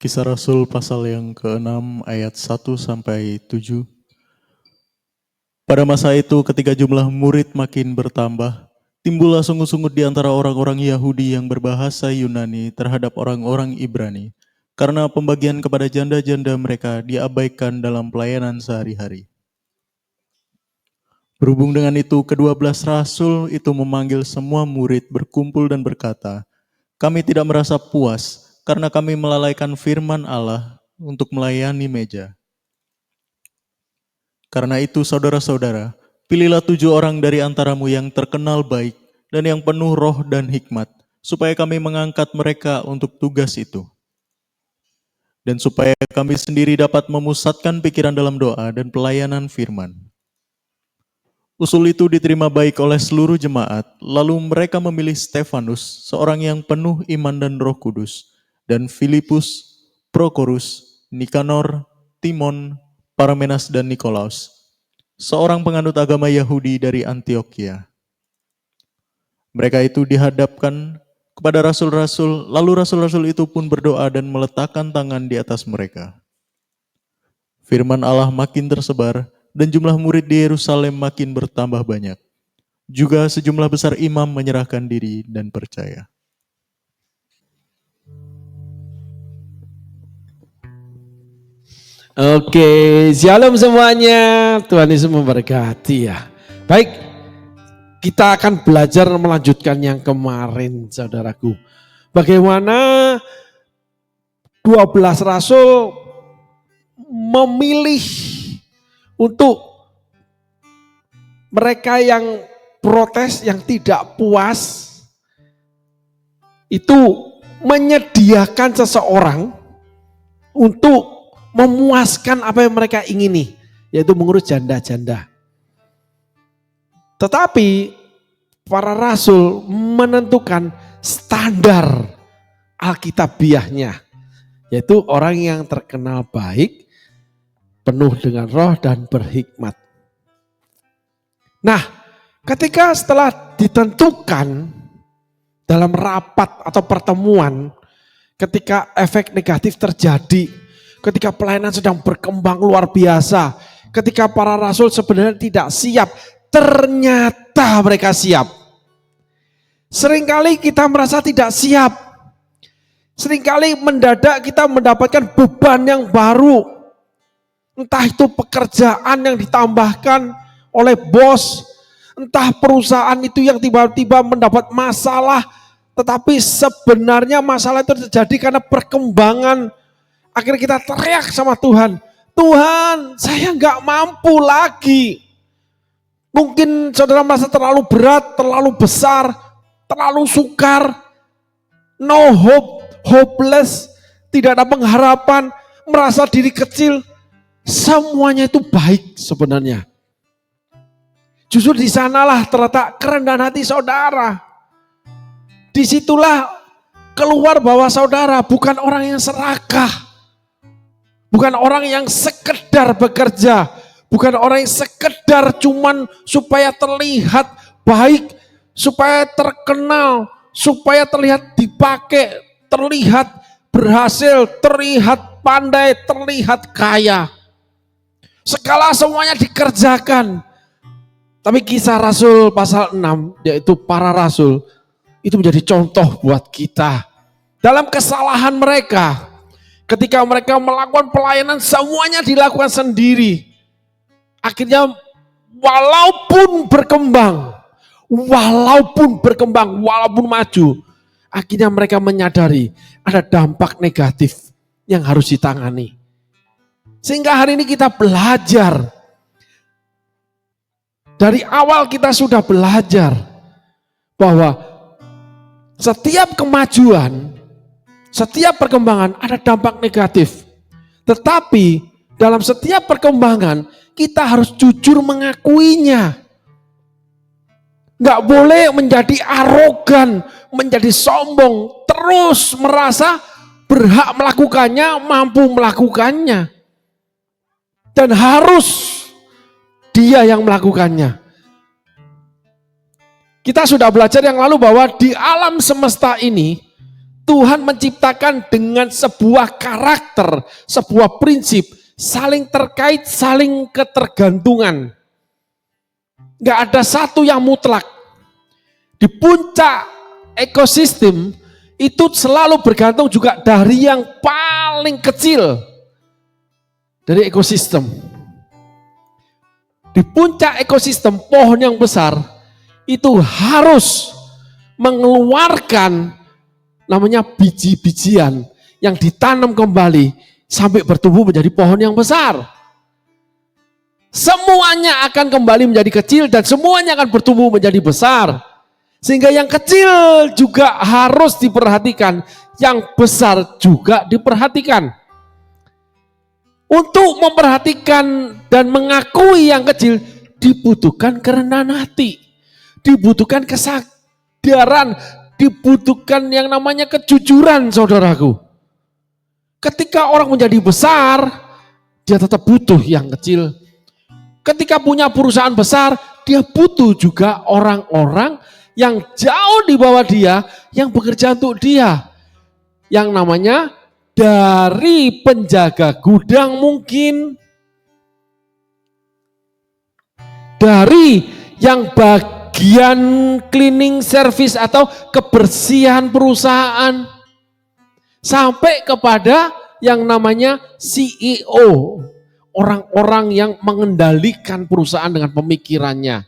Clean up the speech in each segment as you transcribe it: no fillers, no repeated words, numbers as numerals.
Kisah Rasul pasal yang ke-6 ayat 1-7. Pada masa itu ketika jumlah murid makin bertambah, timbullah sungut-sungut di antara orang-orang Yahudi yang berbahasa Yunani terhadap orang-orang Ibrani, karena pembagian kepada janda-janda mereka diabaikan dalam pelayanan sehari-hari. Berhubung dengan itu, ke-12 rasul itu memanggil semua murid berkumpul dan berkata, "Kami tidak merasa puas karena kami melalaikan firman Allah untuk melayani meja. Karena itu saudara-saudara, pilihlah 7 orang dari antaramu yang terkenal baik dan yang penuh roh dan hikmat, supaya kami mengangkat mereka untuk tugas itu. Dan supaya kami sendiri dapat memusatkan pikiran dalam doa dan pelayanan firman." Usul itu diterima baik oleh seluruh jemaat, lalu mereka memilih Stefanus, seorang yang penuh iman dan Roh Kudus, dan Filipus, Prokorus, Nikanor, Timon, Parmenas dan Nikolaus, seorang penganut agama Yahudi dari Antioquia. Mereka itu dihadapkan kepada rasul-rasul, lalu rasul-rasul itu pun berdoa dan meletakkan tangan di atas mereka. Firman Allah makin tersebar, dan jumlah murid di Yerusalem makin bertambah banyak. Juga sejumlah besar imam menyerahkan diri dan percaya. Oke, shalom semuanya. Tuhan Yesus memberkati ya. Baik, kita akan belajar melanjutkan yang kemarin, saudaraku. Bagaimana 12 rasul memilih untuk mereka yang protes, yang tidak puas, itu menyediakan seseorang untuk memuaskan apa yang mereka ingini, yaitu mengurus janda-janda. Tetapi para rasul menentukan standar alkitabiahnya, yaitu orang yang terkenal baik, penuh dengan roh dan berhikmat. Nah, ketika setelah ditentukan dalam rapat atau pertemuan, ketika efek negatif terjadi, ketika pelayanan sedang berkembang luar biasa, ketika para rasul sebenarnya tidak siap, ternyata mereka siap. Seringkali kita merasa tidak siap. Seringkali mendadak kita mendapatkan beban yang baru. Entah itu pekerjaan yang ditambahkan oleh bos, entah perusahaan itu yang tiba-tiba mendapat masalah, tetapi sebenarnya masalah itu terjadi karena perkembangan. Akhirnya kita teriak sama Tuhan, "Tuhan, saya nggak mampu lagi." Mungkin saudara merasa terlalu berat, terlalu besar, terlalu sukar, no hope, hopeless, tidak ada pengharapan, merasa diri kecil. Semuanya itu baik sebenarnya. Justru di sanalah terletak kerendahan hati saudara. Disitulah keluar bahwa saudara bukan orang yang serakah. Bukan orang yang sekedar bekerja. Bukan orang yang sekedar cuman supaya terlihat baik, supaya terkenal, supaya terlihat dipakai, terlihat berhasil, terlihat pandai, terlihat kaya. Segala semuanya dikerjakan. Tapi kisah Rasul pasal 6, yaitu para rasul, itu menjadi contoh buat kita. Dalam kesalahan mereka, ketika mereka melakukan pelayanan, semuanya dilakukan sendiri. Akhirnya walaupun berkembang, walaupun maju, akhirnya mereka menyadari ada dampak negatif yang harus ditangani. Sehingga hari ini kita belajar. Dari awal kita sudah belajar bahwa setiap kemajuan, setiap perkembangan ada dampak negatif. Tetapi dalam setiap perkembangan kita harus jujur mengakuinya. Nggak boleh menjadi arogan, menjadi sombong, terus merasa berhak melakukannya, mampu melakukannya. Dan harus dia yang melakukannya. Kita sudah belajar yang lalu bahwa di alam semesta ini Tuhan menciptakan dengan sebuah karakter, sebuah prinsip, saling terkait, saling ketergantungan. Gak ada satu yang mutlak. Di puncak ekosistem itu selalu bergantung juga dari yang paling kecil dari ekosistem. Di puncak ekosistem pohon yang besar itu harus mengeluarkan namanya biji-bijian yang ditanam kembali sampai bertumbuh menjadi pohon yang besar. Semuanya akan kembali menjadi kecil dan semuanya akan bertumbuh menjadi besar. Sehingga yang kecil juga harus diperhatikan, yang besar juga diperhatikan. Untuk memperhatikan dan mengakui yang kecil dibutuhkan kerendahan hati, dibutuhkan kesadaran, dibutuhkan yang namanya kejujuran, saudaraku. Ketika orang menjadi besar, dia tetap butuh yang kecil. Ketika punya perusahaan besar, dia butuh juga orang-orang yang jauh di bawah dia, yang bekerja untuk dia. Yang namanya dari penjaga gudang mungkin, dari yang bagian cleaning service atau kebersihan perusahaan, sampai kepada yang namanya CEO, orang-orang yang mengendalikan perusahaan dengan pemikirannya.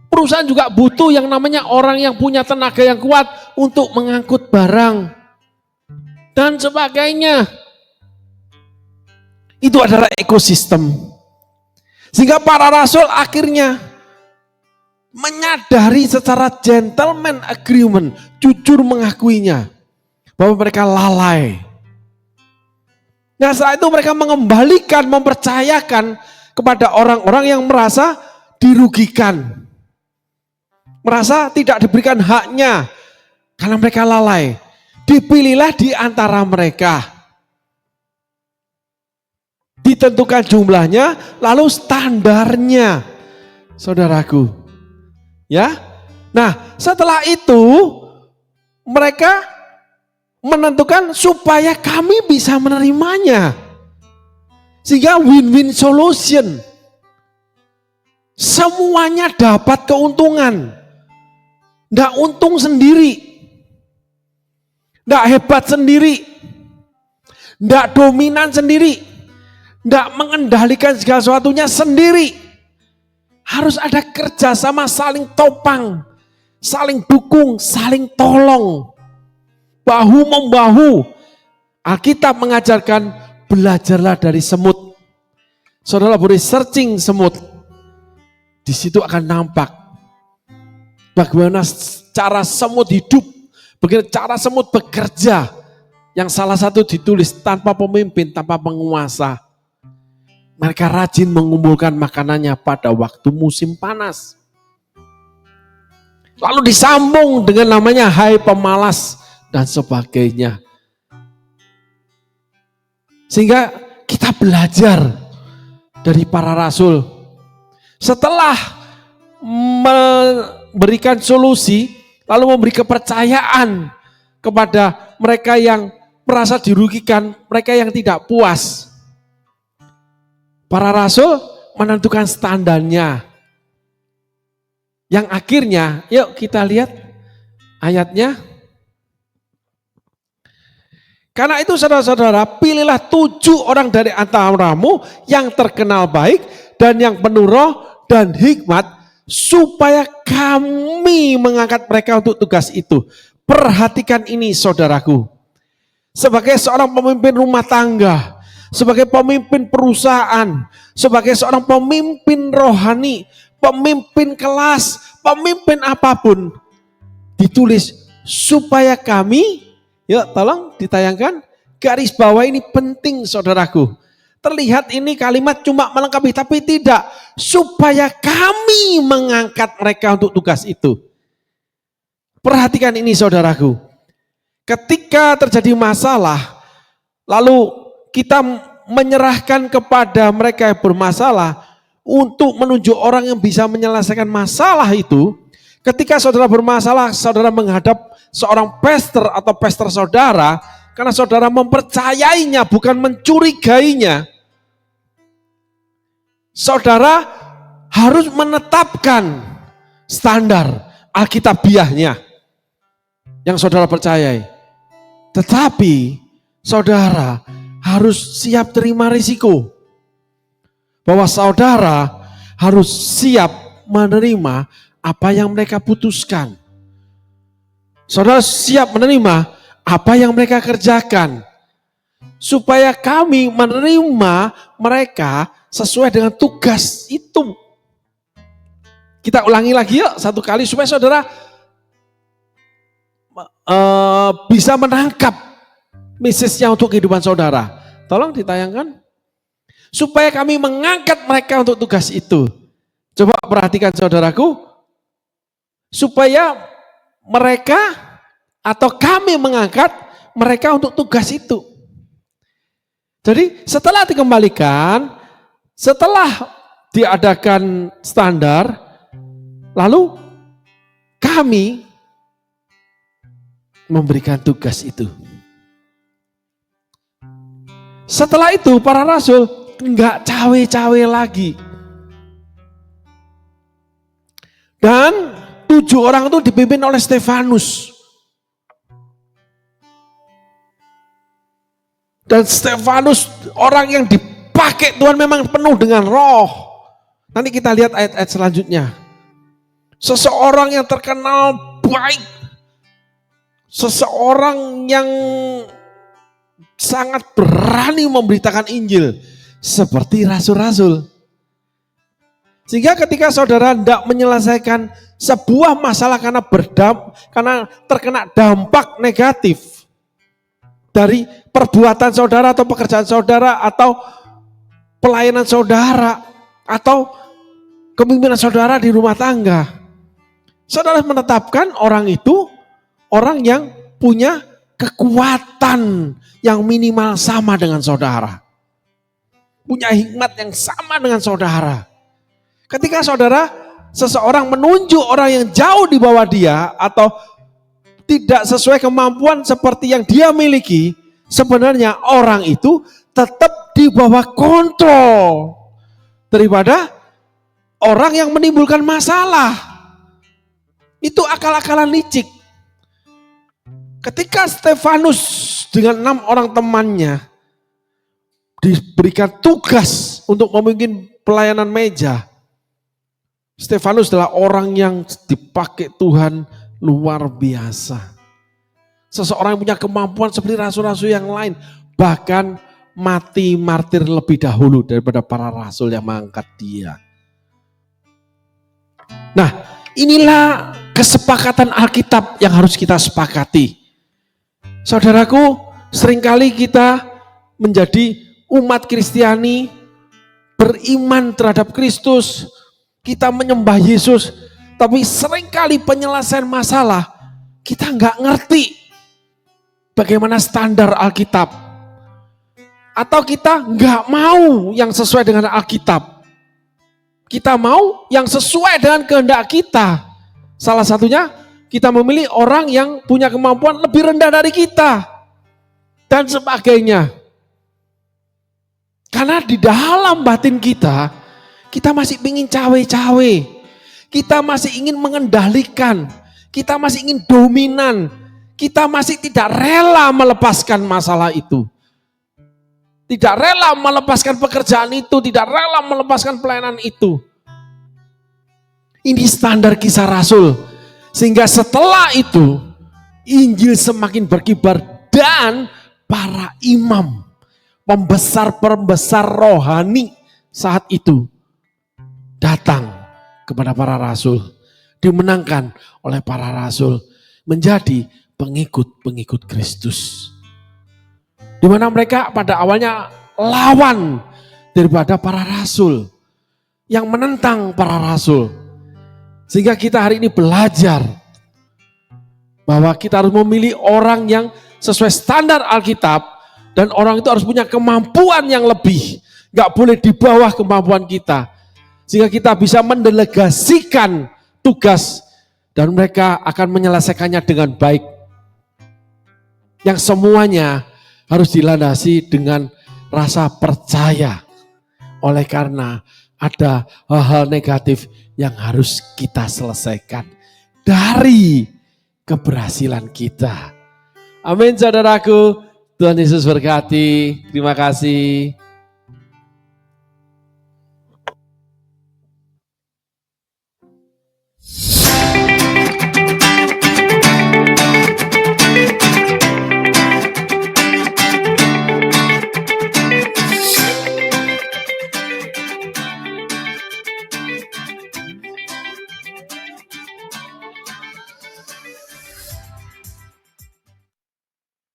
Perusahaan juga butuh yang namanya orang yang punya tenaga yang kuat untuk mengangkut barang dan sebagainya. Itu adalah ekosistem. Sehingga para rasul akhirnya menyadari secara gentleman agreement, jujur mengakuinya bahwa mereka lalai. Nah, saat itu mereka mengembalikan, mempercayakan kepada orang-orang yang merasa dirugikan. Merasa tidak diberikan haknya karena mereka lalai. Dipilihlah di antara mereka. Ditentukan jumlahnya, lalu standarnya. Saudaraku. Ya. Nah, setelah itu mereka menentukan supaya kami bisa menerimanya. Sehingga win-win solution. Semuanya dapat keuntungan. Nggak untung sendiri, nggak hebat sendiri, nggak dominan sendiri, nggak mengendalikan segala sesuatunya sendiri. Harus ada kerjasama, saling topang, saling dukung, saling tolong, bahu membahu. Alkitab mengajarkan belajarlah dari semut. Saudara boleh searching semut, di situ akan nampak bagaimana cara semut hidup, bagaimana cara semut bekerja. Yang salah satu ditulis tanpa pemimpin, tanpa penguasa. Mereka rajin mengumpulkan makanannya pada waktu musim panas. Lalu disambung dengan namanya hai pemalas dan sebagainya. Sehingga kita belajar dari para rasul. Setelah memberikan solusi, lalu memberi kepercayaan kepada mereka yang merasa dirugikan, mereka yang tidak puas. Para rasul menentukan standarnya. Yang akhirnya, yuk kita lihat ayatnya. Karena itu saudara-saudara, pilihlah 7 orang dari antaramu yang terkenal baik dan yang penuh roh dan hikmat, supaya kami mengangkat mereka untuk tugas itu. Perhatikan ini saudaraku. Sebagai seorang pemimpin rumah tangga, sebagai pemimpin perusahaan, sebagai seorang pemimpin rohani, pemimpin kelas, pemimpin apapun, ditulis supaya kami, yuk tolong ditayangkan, garis bawah ini penting saudaraku. Terlihat ini kalimat cuma melengkapi, tapi tidak. Supaya kami mengangkat mereka untuk tugas itu. Perhatikan ini saudaraku. Ketika terjadi masalah, lalu kita menyerahkan kepada mereka yang bermasalah untuk menunjuk orang yang bisa menyelesaikan masalah itu. Ketika saudara bermasalah, saudara menghadap seorang pastor atau pastor saudara, karena saudara mempercayainya, bukan mencurigainya, saudara harus menetapkan standar Alkitabiahnya yang saudara percayai. Tetapi saudara harus siap terima risiko. Bahwa saudara harus siap menerima apa yang mereka putuskan. Saudara siap menerima apa yang mereka kerjakan. Supaya kami menerima mereka sesuai dengan tugas itu. Kita ulangi lagi yuk satu kali supaya saudara bisa menangkap message-nya untuk kehidupan saudara. Tolong ditayangkan. Supaya kami mengangkat mereka untuk tugas itu. Coba perhatikan saudaraku. Supaya mereka atau kami mengangkat mereka untuk tugas itu. Jadi setelah dikembalikan, setelah diadakan standar, lalu kami memberikan tugas itu. Setelah itu para rasul enggak cawe-cawe lagi. Dan 7 orang itu dipimpin oleh Stefanus. Dan Stefanus orang yang dipakai Tuhan memang penuh dengan roh. Nanti kita lihat ayat-ayat selanjutnya. Seseorang yang terkenal baik. Seseorang yang sangat berani memberitakan Injil. Seperti rasul-rasul. Sehingga ketika saudara hendak menyelesaikan sebuah masalah karena terkena dampak negatif dari perbuatan saudara atau pekerjaan saudara atau pelayanan saudara atau kepemimpinan saudara di rumah tangga, saudara menetapkan orang itu orang yang punya kekuatan yang minimal sama dengan saudara. Punya hikmat yang sama dengan saudara. Ketika seseorang menunjuk orang yang jauh di bawah dia atau tidak sesuai kemampuan seperti yang dia miliki, sebenarnya orang itu tetap di bawah kontrol daripada orang yang menimbulkan masalah. Itu akal-akalan licik. Ketika Stefanus dengan 6 orang temannya diberikan tugas untuk memimpin pelayanan meja, Stefanus adalah orang yang dipakai Tuhan luar biasa. Seseorang yang punya kemampuan seperti rasul-rasul yang lain, bahkan mati martir lebih dahulu daripada para rasul yang mengangkat dia. Nah, inilah kesepakatan Alkitab yang harus kita sepakati. Saudaraku, seringkali kita menjadi umat Kristiani, beriman terhadap Kristus, kita menyembah Yesus, tapi seringkali penyelesaian masalah kita nggak ngerti bagaimana standar Alkitab, atau kita nggak mau yang sesuai dengan Alkitab. Kita mau yang sesuai dengan kehendak kita. Salah satunya kita memilih orang yang punya kemampuan lebih rendah dari kita dan sebagainya. Karena di dalam batin kita masih ingin cawe-cawe. Kita masih ingin mengendalikan. Kita masih ingin dominan. Kita masih tidak rela melepaskan masalah itu. Tidak rela melepaskan pekerjaan itu. Tidak rela melepaskan pelayanan itu. Ini standar Kisah Rasul. Sehingga setelah itu Injil semakin berkibar dan para imam, pembesar-pembesar rohani saat itu datang kepada para rasul, dimenangkan oleh para rasul menjadi pengikut-pengikut Kristus. Di mana mereka pada awalnya lawan daripada para rasul, yang menentang para rasul. Sehingga kita hari ini belajar bahwa kita harus memilih orang yang sesuai standar Alkitab, dan orang itu harus punya kemampuan yang lebih, gak boleh di bawah kemampuan kita. Sehingga kita bisa mendelegasikan tugas dan mereka akan menyelesaikannya dengan baik. Yang semuanya harus dilandasi dengan rasa percaya. Oleh karena ada hal-hal negatif yang harus kita selesaikan dari keberhasilan kita. Amin saudaraku. Tuhan Yesus berkati. Terima kasih.